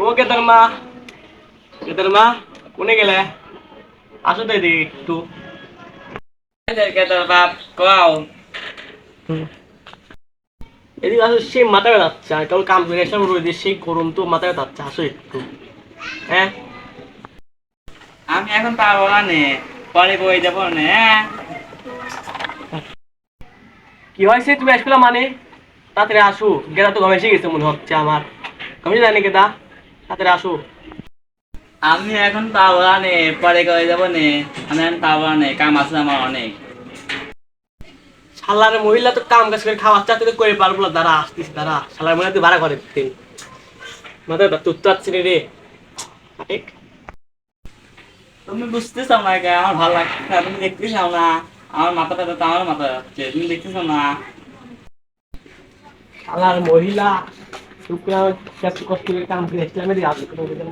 ও কেদার মা কোনে গেলে আসো তো এদিকে একটু। তোর বাপ কও এদিকে আসো, সেই মাথা ব্যথাচ্ছে, আর কেবল কাম করে এসে রোদে সেই গরম তো মাথা ব্যথাচ্ছে, আসো একটু। হ্যাঁ আমি এখন পারবো না নে, পরে বই যাবো না। কি হয়েছে, তুমি আসবে না মানে? তাড়াতাড়ি আসো, গেদা তো ঘামে এসে গেছে মনে হচ্ছে আমার, ঘামে জানি গেদা, তাড়াতাড়ি আসো। আমি এখন পারবো না নে, পরে করে যাবো নে। আমি এখন পারবো না নে, কাম আছে আমার অনেক। শালার মহিলা তো কাম কাজ করে খাওয়াচ্ছে, তুই তো করে পারবো না, দাঁড়া আসতিস, দাঁড়া। শালার মহিলা তুই ভাড়া করে দিতেন, মাথায় তুই তো আসছি রে। ঠিক তুমি বুঝতেছো না কে? আমার ভালো লাগছে না, তুমি দেখতেছো না? আমার মাথা ব্যথা তো আমার মাথা যাচ্ছে, তুমি দেখতেছো না? শালার মহিলা, তুই কত কষ্ট করে কাম করে এসেছিলাম রে, আসি কোনো দেখে